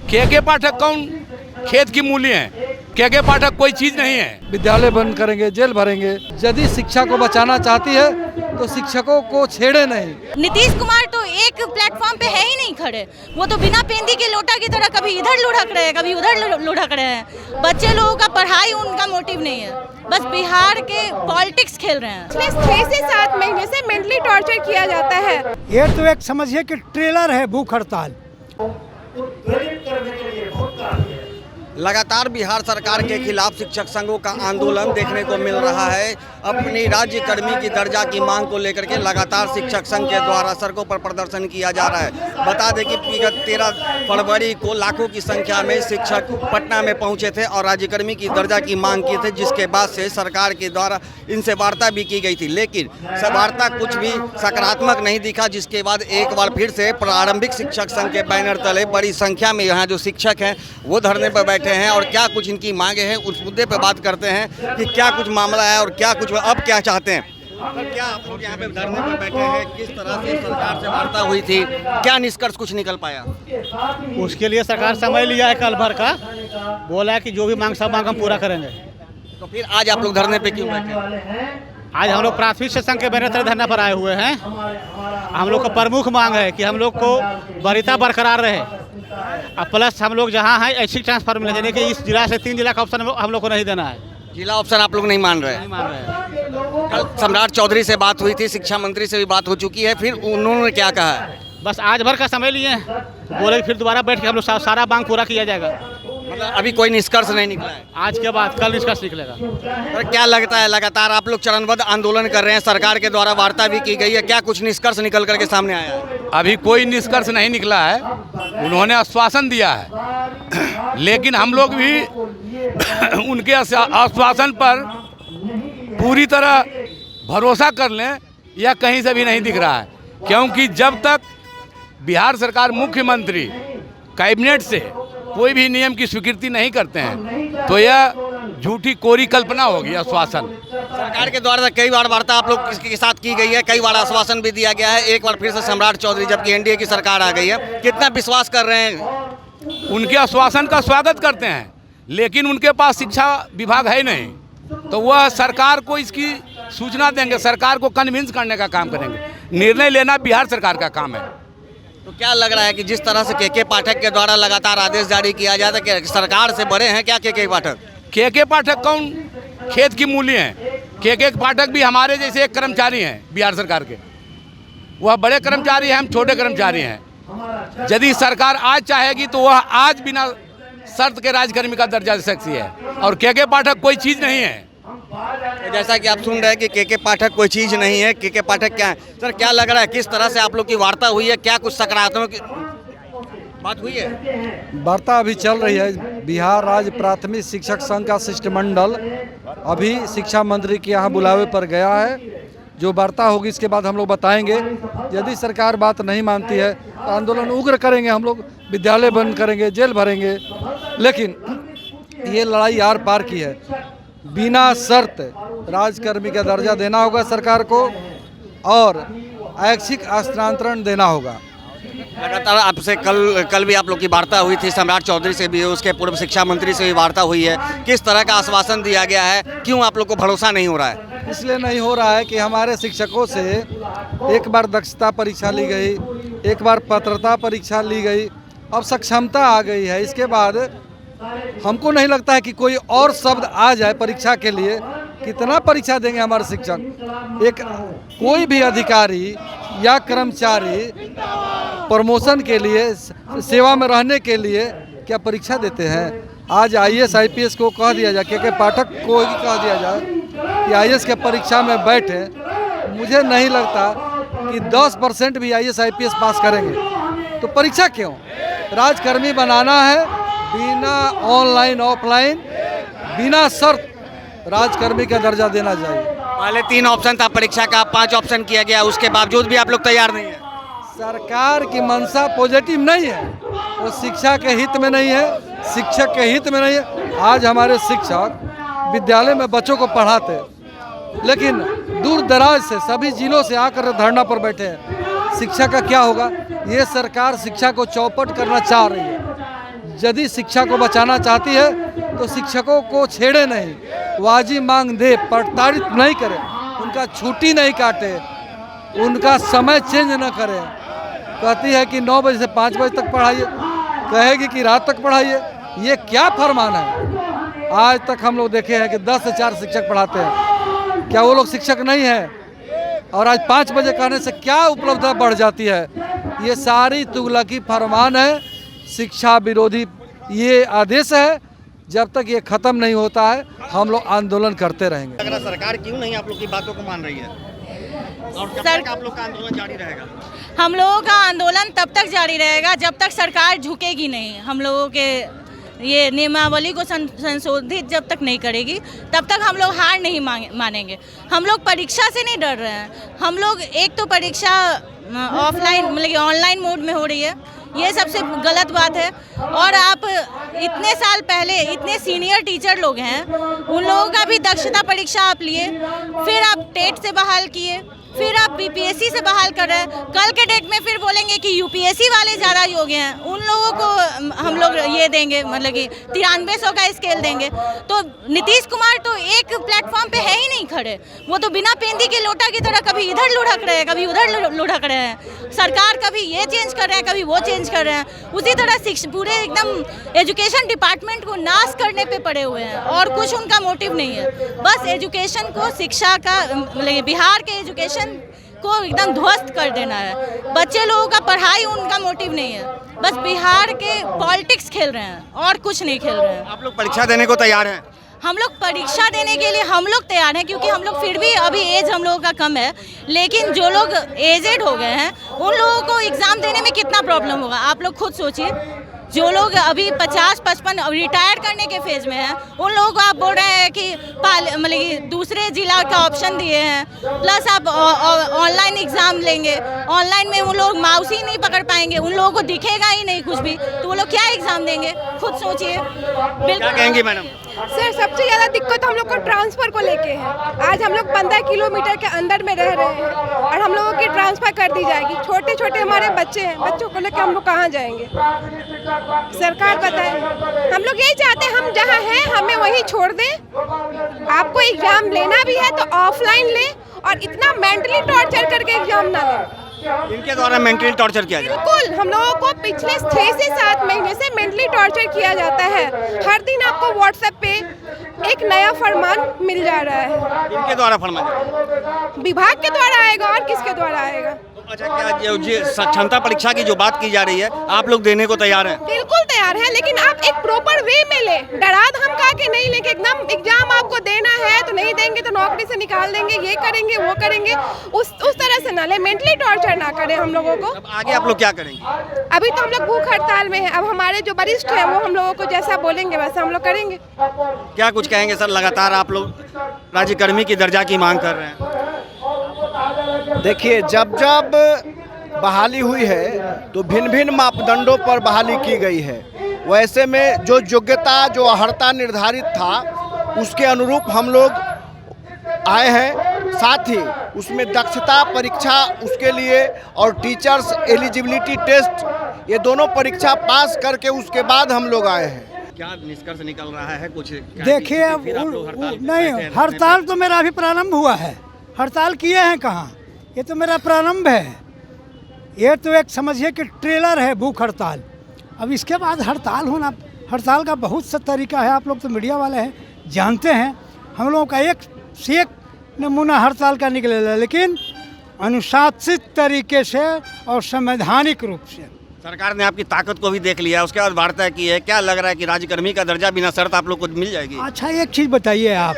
के पाठक कौन खेत की मूली हैं। के पाठक कोई चीज नहीं है। विद्यालय बंद करेंगे, जेल भरेंगे। यदि शिक्षा को बचाना चाहती है तो शिक्षकों को छेड़े नहीं। नीतीश कुमार तो एक प्लेटफॉर्म पे है ही नहीं खड़े। वो तो बिना पेंदी के लोटा की तरह कभी इधर लुढ़क रहे हैं, कभी उधर लुढ़क रहे हैं। बच्चे लोगों का पढ़ाई उनका मोटिव नहीं है, बस बिहार के पॉलिटिक्स खेल रहे हैं। पिछले 6 से 7 महीने से मेंटली टॉर्चर किया जाता है। ये तो एक समझिए कि ट्रेलर है भूख हड़ताल। लगातार बिहार सरकार के खिलाफ शिक्षक संघों का आंदोलन देखने को मिल रहा है। अपनी राज्य कर्मी की दर्जा की मांग को लेकर के लगातार शिक्षक संघ के द्वारा सड़कों पर प्रदर्शन किया जा रहा है। बता दें कि विगत 13 फरवरी को लाखों की संख्या में शिक्षक पटना में पहुंचे थे और राज्य कर्मी की दर्जा की मांग की थी, जिसके बाद से सरकार के द्वारा इनसे वार्ता भी की गई थी, लेकिन वार्ता कुछ भी सकारात्मक नहीं दिखा। जिसके बाद एक बार फिर से प्रारंभिक शिक्षक संघ के बैनर तले बड़ी संख्या में यहाँ जो शिक्षक हैं वो धरने पर बैठे हैं और क्या कुछ इनकी मांगे हैं उस मुद्दे पर बात करते हैं कि क्या कुछ मामला है और क्या कुछ अब क्या चाहते हैं। क्या आप लोग यहाँ पे धरने पर बैठे हैं, किस तरह से सरकार से वार्ता हुई थी, क्या निष्कर्ष कुछ निकल पाया? उसके लिए सरकार समय लिया है कल भर का, बोला है कि जो भी मांग सब मांग हम पूरा करेंगे। तो फिर आज आप लोग धरने पे क्यों बैठे? आज हम लोग प्राथमिक शिक्षक संघ के बैनर तले धरना पर आए हुए हैं। हम लोग का प्रमुख मांग है कि हम लोग को वरीयता बरकरार रहे और प्लस हम लोग जहाँ हैं ऐसी ट्रांसफर मिले, यानी कि इस जिला से 3 जिला का ऑप्शन हम लोग को नहीं देना है। जिला ऑप्शन आप लोग नहीं मान रहे हैं? कल सम्राट चौधरी से बात हुई थी, शिक्षा मंत्री से भी बात हो चुकी है, फिर उन्होंने क्या कहा है? बस आज भर का समय लिए हैं, बोले फिर दोबारा बैठ के हम लोग सारा मांग पूरा किया जाएगा। मतलब अभी कोई निष्कर्ष नहीं निकला है? आज के बाद कल निष्कर्ष निकलेगा। पर क्या लगता है, लगातार आप लोग चरणबद्ध आंदोलन कर रहे हैं, सरकार के द्वारा वार्ता भी की गई है, क्या कुछ निष्कर्ष निकल करके सामने आया है? अभी कोई निष्कर्ष नहीं निकला है। उन्होंने आश्वासन दिया है, लेकिन हम लोग भी उनके आश्वासन पर पूरी तरह भरोसा कर लें या कहीं से भी नहीं दिख रहा है, क्योंकि जब तक बिहार सरकार मुख्यमंत्री कैबिनेट से कोई भी नियम की स्वीकृति नहीं करते हैं तो यह झूठी कोरी कल्पना होगी। आश्वासन सरकार के द्वारा कई बार वार्ता आप लोग के साथ की गई है, कई बार आश्वासन भी दिया गया है, एक बार फिर से सम्राट चौधरी जबकि एनडीए की सरकार आ गई है, कितना विश्वास कर रहे हैं? उनके आश्वासन का स्वागत करते हैं, लेकिन उनके पास शिक्षा विभाग है नहीं, तो वह सरकार को इसकी सूचना देंगे, सरकार को कन्विंस करने का काम करेंगे। निर्णय लेना बिहार सरकार का काम है। तो क्या लग रहा है कि जिस तरह से के पाठक के द्वारा लगातार आदेश जारी किया जाता है कि सरकार से बड़े हैं क्या के पाठक? के पाठक कौन खेत की मूली हैं। के पाठक भी हमारे जैसे एक कर्मचारी हैं बिहार सरकार के। वह बड़े कर्मचारी हैं, हम छोटे कर्मचारी हैं। यदि सरकार आज चाहेगी तो वह आज बिना शर्त के राज्यकर्मी का दर्जा दे सकती है, और के पाठक कोई चीज़ नहीं है। जैसा कि आप सुन रहे हैं कि के पाठक कोई चीज़ नहीं है, के पाठक क्या है? सर क्या लग रहा है, किस तरह से आप लोग की वार्ता हुई है, क्या कुछ सकारात्मक बात हुई है? वार्ता अभी चल रही है। बिहार राज्य प्राथमिक शिक्षक संघ का शिष्टमंडल अभी शिक्षा मंत्री के यहाँ बुलावे पर गया है। जो वार्ता होगी इसके बाद हम लोग बताएंगे। यदि सरकार बात नहीं मानती है तो आंदोलन उग्र करेंगे, हम लोग विद्यालय बंद करेंगे, जेल भरेंगे। लेकिन ये लड़ाई आर पार की है। बिना शर्त राजकर्मी का दर्जा देना होगा सरकार को और ऐच्छिक स्थानांतरण देना होगा। लगातार आपसे कल भी आप लोग की वार्ता हुई थी, सम्राट चौधरी से भी, उसके पूर्व शिक्षा मंत्री से भी वार्ता हुई है। किस तरह का आश्वासन दिया गया है, क्यों आप लोग को भरोसा नहीं हो रहा है? इसलिए नहीं हो रहा है कि हमारे शिक्षकों से एक बार दक्षता परीक्षा ली गई, एक बार पात्रता परीक्षा ली गई, अब सक्षमता आ गई है। इसके बाद हमको नहीं लगता है कि कोई और शब्द आ जाए परीक्षा के लिए। कितना परीक्षा देंगे हमारे शिक्षक? एक कोई भी अधिकारी या कर्मचारी प्रमोशन के लिए, सेवा में रहने के लिए क्या परीक्षा देते हैं? आज IAS IPS को कह दिया जाए, के पाठक को ही कह दिया जाए कि IAS के परीक्षा में बैठे, मुझे नहीं लगता कि 10% भी IAS IPS पास करेंगे। तो परीक्षा क्यों? राजकर्मी बनाना है, बिना ऑनलाइन ऑफलाइन बिना शर्त राजकर्मी का दर्जा देना चाहिए। पहले 3 ऑप्शन था परीक्षा का, 5 ऑप्शन किया गया, उसके बावजूद भी आप लोग तैयार नहीं है? सरकार की मंशा पॉजिटिव नहीं है, वो शिक्षा के हित में नहीं है, शिक्षक के हित में नहीं है। आज हमारे शिक्षक विद्यालय में बच्चों को पढ़ाते, लेकिन दूर दराज से सभी जिलों से आकर धरना पर बैठे हैं। शिक्षा का क्या होगा? ये सरकार शिक्षा को चौपट करना चाह रही है। यदि शिक्षा को बचाना चाहती है तो शिक्षकों को छेड़े नहीं, वाजिब मांग दे, प्रताड़ित नहीं करे, उनका छुट्टी नहीं काटे, उनका समय चेंज न करे। कहती है कि 9 बजे से 5 बजे तक पढ़ाइए, कहेगी कि रात तक पढ़ाइए। ये क्या फरमान है? आज तक हम लोग देखे हैं कि 10 से 4 शिक्षक पढ़ाते हैं। क्या वो लोग शिक्षक नहीं हैं? और आज 5 बजे कहने से क्या उपलब्धता बढ़ जाती है? ये सारी तुगलकी फरमान है, शिक्षा विरोधी ये आदेश है। जब तक ये ख़त्म नहीं होता है हम लोग आंदोलन करते रहेंगे। लग रहा सरकार क्यों नहीं आप लोग की बातों को मान रही है और जब तक आप लोग का आंदोलन जारी रहेगा? हम लोगों का आंदोलन तब तक जारी रहेगा जब तक सरकार झुकेगी नहीं। हम लोगों के ये नियमावली को संशोधित जब तक नहीं करेगी तब तक हम लोग हार नहीं मानेंगे। हम लोग परीक्षा से नहीं डर रहे हैं। हम लोग एक तो परीक्षा ऑफलाइन मतलब कि ऑनलाइन मोड में हो रही है, ये सबसे गलत बात है। और आप इतने साल पहले इतने सीनियर टीचर लोग हैं, उन लोगों का भी दक्षता परीक्षा आप लिए, फिर आप टेट से बहाल किए, फिर आप बीपीएससी से बहाल कर रहे हैं। कल के डेट में फिर बोलेंगे कि यूपीएससी वाले ज़्यादा योग्य हैं, उन लोगों को हम लोग ये देंगे मतलब कि 9300 का स्केल देंगे। तो नीतीश कुमार तो एक प्लेटफॉर्म पे है ही नहीं खड़े। वो तो बिना पेंदी के लोटा की तरह कभी इधर लुढ़क रहे हैं, कभी उधर लुढ़क रहे हैं। सरकार कभी ये चेंज कर रहे हैं, कभी वो चेंज कर रहे हैं। उसी तरह पूरे एकदम एजुकेशन डिपार्टमेंट को नाश करने पे पड़े हुए हैं और कुछ उनका मोटिव नहीं है। बस एजुकेशन को, शिक्षा का मतलब बिहार के एजुकेशन को एकदम ध्वस्त कर देना है। बच्चे लोगों का पढ़ाई उनका मोटिव नहीं है, बस बिहार के पॉलिटिक्स खेल रहे हैं और कुछ नहीं खेल रहे हैं। आप लोग परीक्षा देने को तैयार हैं? हम लोग परीक्षा देने के लिए हम लोग तैयार हैं, क्योंकि हम लोग फिर भी अभी एज हम लोगों का कम है। लेकिन जो लोग एजेड हो गए हैं उन लोगों को एग्ज़ाम देने में कितना प्रॉब्लम होगा, आप लोग खुद सोचिए। जो लोग अभी 50-55 रिटायर करने के फेज में हैं, उन लोगों को आप बोल रहे हैं कि मतलब कि दूसरे जिला का ऑप्शन दिए हैं, प्लस आप ऑनलाइन एग्ज़ाम लेंगे। ऑनलाइन में वो लोग माउस ही नहीं पकड़ पाएंगे, उन लोगों को दिखेगा ही नहीं कुछ भी, तो वो लोग क्या एग्ज़ाम देंगे? खुद सोचिए। क्या कहेंगे मैडम? सर सबसे ज़्यादा दिक्कत हम लोग को ट्रांसफ़र को लेके है। आज हम लोग 15 किलोमीटर के अंदर में रह रहे हैं और हम लोगों की ट्रांसफ़र कर दी जाएगी। छोटे छोटे हमारे बच्चे हैं, बच्चों को लेकर हम लोग कहाँ जाएंगे? सरकार बताए। हम लोग यही चाहते हैं, हम जहाँ हैं हमें वहीं छोड़ दें। आपको एग्ज़ाम लेना भी है तो ऑफलाइन लें और इतना मेंटली टॉर्चर करके एग्ज़ाम ना लें। इनके द्वारा मेंटली टॉर्चर किया जाए? बिल्कुल, हम लोगों को पिछले 6 से 7 महीने से मेंटली टॉर्चर किया जाता है। हर दिन आपको व्हाट्सएप पे एक नया फरमान मिल जा रहा है। इनके द्वारा फरमान? विभाग के द्वारा आएगा और किसके द्वारा आएगा? अच्छा, क्या ये क्षमता परीक्षा की जो बात की जा रही है आप लोग देने को तैयार हैं? बिल्कुल तैयार है, लेकिन आप एक प्रॉपर वे में ले। डरा धमका के नहीं लेके एकदम एग्जाम आपको देना है तो नहीं देंगे तो नौकरी से निकाल देंगे, ये करेंगे वो करेंगे, उस तरह से ना ले। मेंटली टॉर्चर ना करें हम लोगों को। अब आगे आप लोग क्या करेंगे? अभी तो हम लोग भूख हड़ताल में हैं। अब हमारे जो वरिष्ठ हैं वो हम लोगों को जैसा बोलेंगे वैसा हम लोग करेंगे। क्या कुछ कहेंगे सर? लगातार आप लोग राज्यकर्मी की दर्जा की मांग कर रहे हैं। देखिए, जब जब बहाली हुई है तो भिन्न भिन्न मापदंडों पर बहाली की गई है। वैसे में जो योग्यता, जो अर्हता निर्धारित था उसके अनुरूप हम लोग आए हैं। साथ ही उसमें दक्षता परीक्षा उसके लिए और टीचर्स एलिजिबिलिटी टेस्ट, ये दोनों परीक्षा पास करके उसके बाद हम लोग आए हैं। क्या निष्कर्ष निकल रहा है कुछ? देखिए अब नहीं, हड़ताल तो मेरा अभी प्रारंभ हुआ है। हड़ताल किए हैं कहाँ? ये तो मेरा प्रारंभ है। ये तो एक समझिए कि ट्रेलर है भूख हड़ताल। अब इसके बाद हड़ताल होना, हड़ताल का बहुत सा तरीका है। आप लोग तो मीडिया वाले हैं, जानते हैं। हम लोगों का एक से एक नमूना हड़ताल का निकलेगा, लेकिन अनुशासित तरीके से और संवैधानिक रूप से। सरकार ने आपकी ताकत को भी देख लिया, उसके बाद वार्ता की है। क्या लग रहा है कि राज्यकर्मी का दर्जा बिना शर्त आप लोग को मिल जाएगी? अच्छा, एक चीज़ बताइए आप,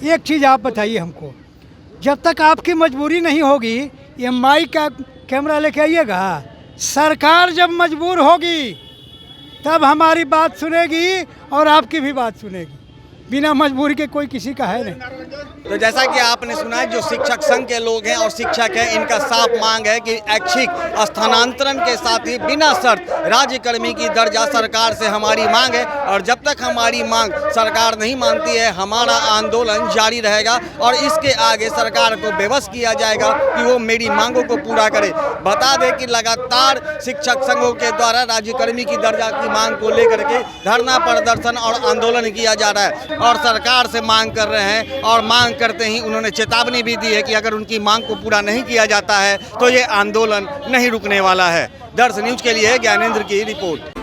एक चीज़ आप बताइए हमको। जब तक आपकी मजबूरी नहीं होगी, ये माइक का कैमरा लेके आइएगा। सरकार जब मजबूर होगी तब हमारी बात सुनेगी और आपकी भी बात सुनेगी। बिना मजबूरी के कोई किसी का है नहीं। तो जैसा कि आपने सुना है, जो शिक्षक संघ के लोग हैं और शिक्षक हैं, इनका साफ मांग है कि ऐच्छिक स्थानांतरण के साथ ही बिना शर्त राज्यकर्मी की दर्जा सरकार से हमारी मांग है। और जब तक हमारी मांग सरकार नहीं मानती है, हमारा आंदोलन जारी रहेगा और इसके आगे सरकार को बेबस किया जाएगा कि वो मेरी मांगों को पूरा करे। बता दें कि लगातार शिक्षक संघों के द्वारा राज्यकर्मी की दर्जा की मांग को लेकर के धरना प्रदर्शन और आंदोलन किया जा रहा है और सरकार से मांग कर रहे हैं। और मांग करते ही उन्होंने चेतावनी भी दी है कि अगर उनकी मांग को पूरा नहीं किया जाता है तो ये आंदोलन नहीं रुकने वाला है। दर्श न्यूज के लिए ज्ञानेंद्र की रिपोर्ट।